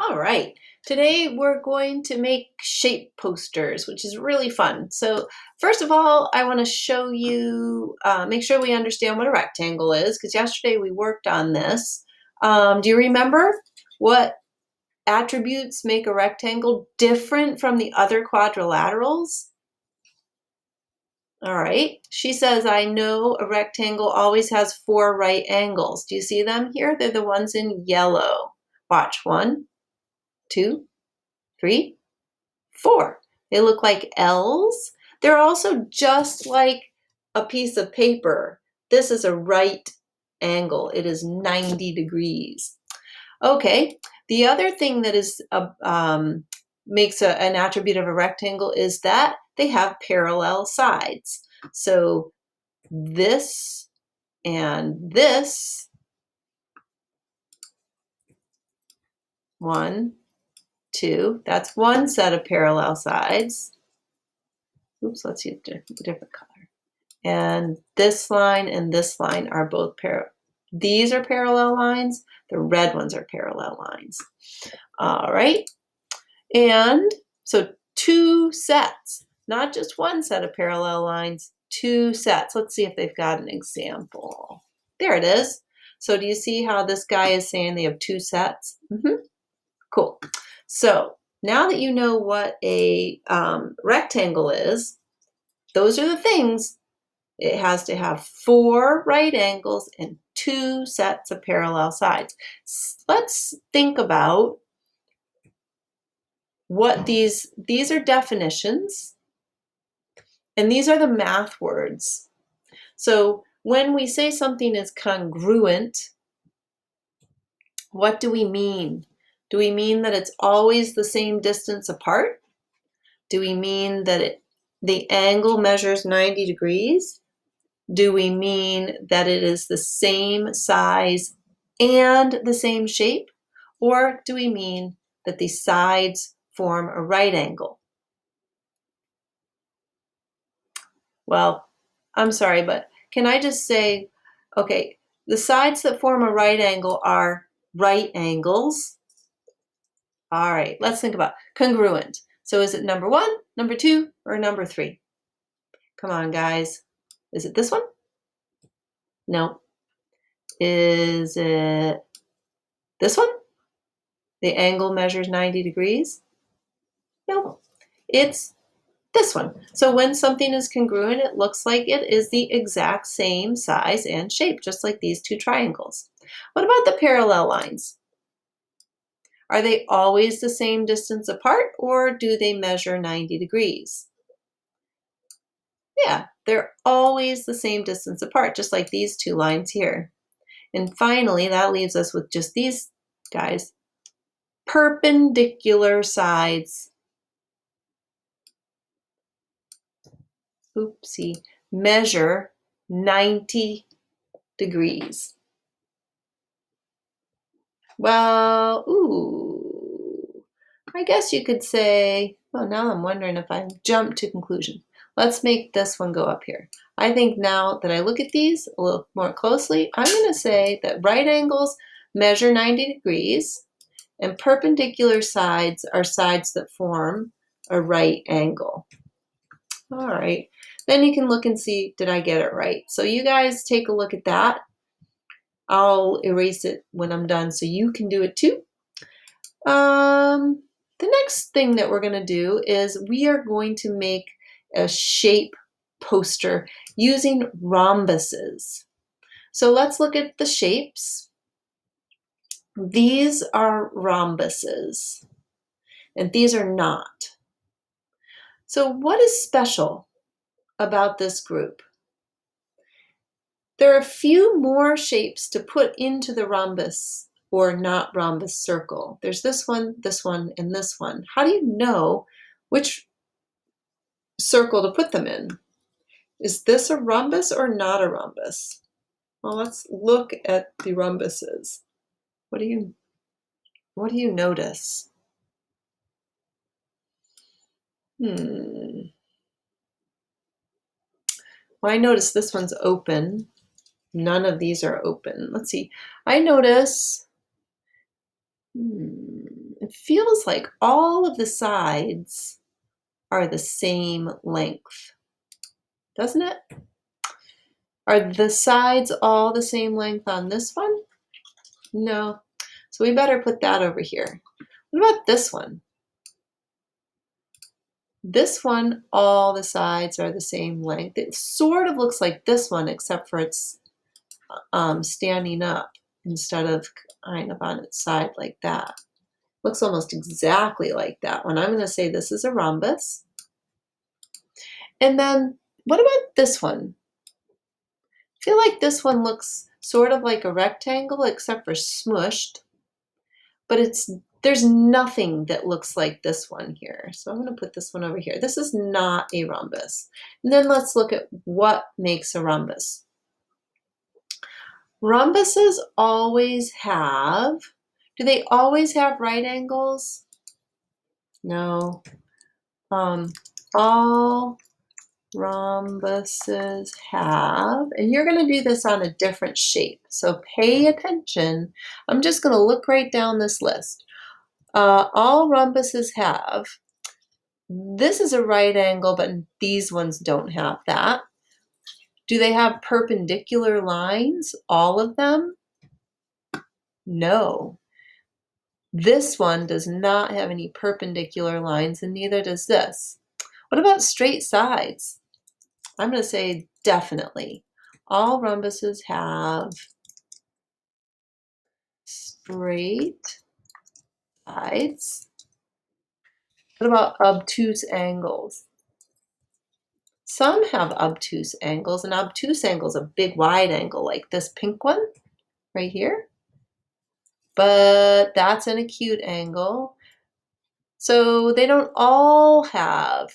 All right, today we're going to make shape posters, which is really fun. So first of all, I want to show you, make sure we understand what a rectangle is, because yesterday we worked on this. Do you remember what attributes make a rectangle different from the other quadrilaterals? All right, she says, I know a rectangle always has 4 right angles. Do you see them here? They're the ones in yellow. Watch, 1, 2, 3, 4. They look like L's. They're also just like a piece of paper. This is a right angle. It is 90 degrees. Okay, the other thing that is makes an attribute of a rectangle is that they have parallel sides. So this and this, 1, 2, that's one set of parallel sides. Oops, let's use a different color. And this line and this line are both parallel. These are parallel lines. The red ones are parallel lines. All right. And so 2 sets, not just one set of parallel lines, 2 sets. Let's see if they've got an example. There it is. So do you see how this guy is saying they have 2 sets? Cool. So now that you know what a rectangle is, those are the things. It has to have 4 right angles and 2 sets of parallel sides. Let's think about what these are definitions, and these are the math words. So when we say something is congruent, what do we mean? Do we mean that it's always the same distance apart? Do we mean that the angle measures 90 degrees? Do we mean that it is the same size and the same shape? Or do we mean that the sides form a right angle? Well, I'm sorry, but can I just say, okay, the sides that form a right angle are right angles. All right, let's think about congruent. So is it number 1, number 2, or number 3? Come on, guys. Is it this one? No. Is it this one? The angle measures 90 degrees? No, it's this one. So when something is congruent, it looks like it is the exact same size and shape, just like these 2 triangles. What about the parallel lines? Are they always the same distance apart, or do they measure 90 degrees? Yeah, they're always the same distance apart, just like these 2 lines here. And finally, that leaves us with just these guys. Perpendicular sides. Oopsie. Measure 90 degrees. Well, ooh, I guess you could say, well, now I'm wondering if I jumped to conclusion. Let's make this one go up here. I think now that I look at these a little more closely, I'm going to say that right angles measure 90 degrees and perpendicular sides are sides that form a right angle. All right, then you can look and see, did I get it right? So you guys take a look at that. I'll erase it when I'm done so you can do it too. The next thing that we're going to do is we are going to make a shape poster using rhombuses. So let's look at the shapes. These are rhombuses, and these are not. So what is special about this group? There are a few more shapes to put into the rhombus or not rhombus circle. There's this one, and this one. How do you know which circle to put them in? Is this a rhombus or not a rhombus? Well, let's look at the rhombuses. What do you notice? Well, I notice this one's open. None of these are open. Let's see. I notice it feels like all of the sides are the same length, doesn't it? Are the sides all the same length on this one? No. So we better put that over here. What about this one? This one, all the sides are the same length. It sort of looks like this one, except for it's standing up instead of kind of on its side like that. Looks almost exactly like that one. I'm going to say this is a rhombus. And then what about this one? I feel like this one looks sort of like a rectangle except for smushed, but there's nothing that looks like this one here. So I'm going to put this one over here. This is not a rhombus. And then let's look at what makes a rhombus. Rhombuses always have, do they always have right angles? No. All rhombuses have, and you're going to do this on a different shape, so pay attention. I'm just going to look right down this list. All rhombuses have, this is a right angle, but these ones don't have that. Do they have perpendicular lines, all of them? No. This one does not have any perpendicular lines, and neither does this. What about straight sides? I'm going to say definitely. All rhombuses have straight sides. What about obtuse angles? Some have obtuse angles. An obtuse angle is a big wide angle like this pink one right here. But that's an acute angle. So they don't all have,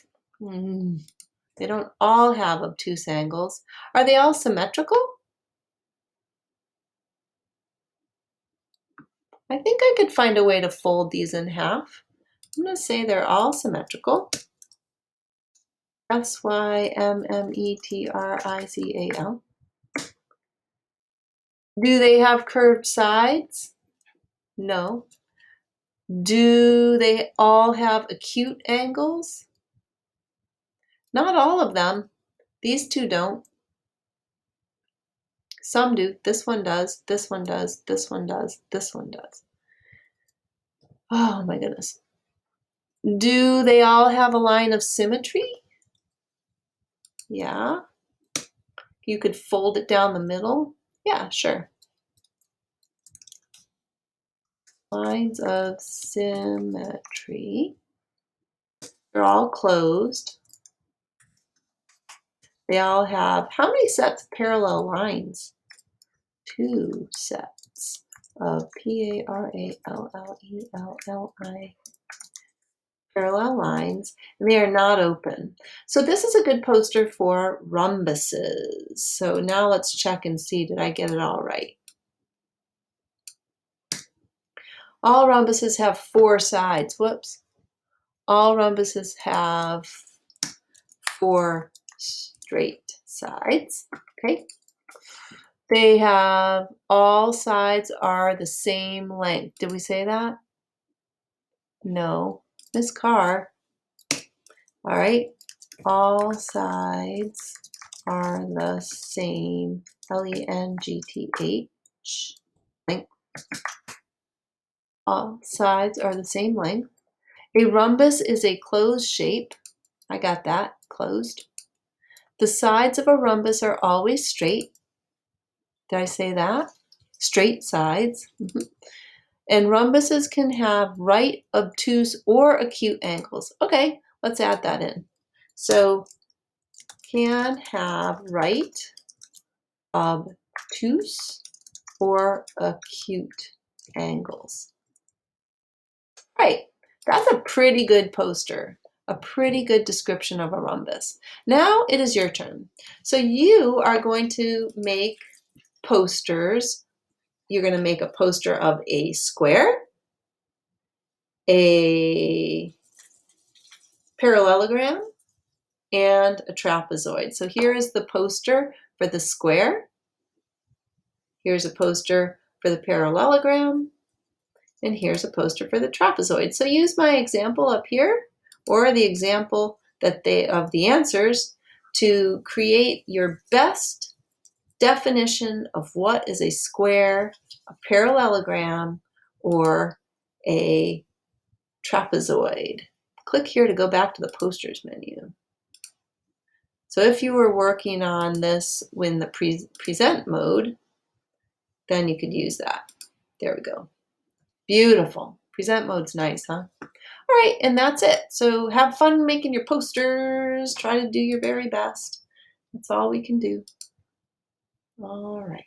obtuse angles. Are they all symmetrical? I think I could find a way to fold these in half. I'm going to say they're all symmetrical. symmetrical. Do they have curved sides? No. Do they all have acute angles? Not all of them. These two don't. Some do. This one does. This one does. This one does. This one does. Oh my goodness. Do they all have a line of symmetry? Yeah. You could fold it down the middle. Yeah, sure. Lines of symmetry. They're all closed. They all have, how many sets of parallel lines? 2 sets of paralleli parallel lines, and they are not open. So this is a good poster for rhombuses. So now let's check and see, did I get it all right? All rhombuses have 4 sides. Whoops. All rhombuses have 4 straight sides. Okay. They have, all sides are the same length. Did we say that? No. Miss Carr. All right. All sides are the same, length. Length. All sides are the same length. A rhombus is a closed shape. I got that, closed. The sides of a rhombus are always straight. Did I say that? Straight sides. And rhombuses can have right, obtuse, or acute angles. Okay, let's add that in. So, can have right, obtuse, or acute angles. Right, that's a pretty good poster. A pretty good description of a rhombus. Now it is your turn. So you are going to make posters. You're going to make a poster of a square, a parallelogram, and a trapezoid. So here is the poster for the square. Here's a poster for the parallelogram. And here's a poster for the trapezoid. So use my example up here or the example of the answers to create your best definition of what is a square, a parallelogram, or a trapezoid. Click here to go back to the posters menu. So if you were working on this in the present mode, then you could use that. There we go. Beautiful. Present mode's nice, huh? All right, and that's it. So have fun making your posters. Try to do your very best. That's all we can do. All right.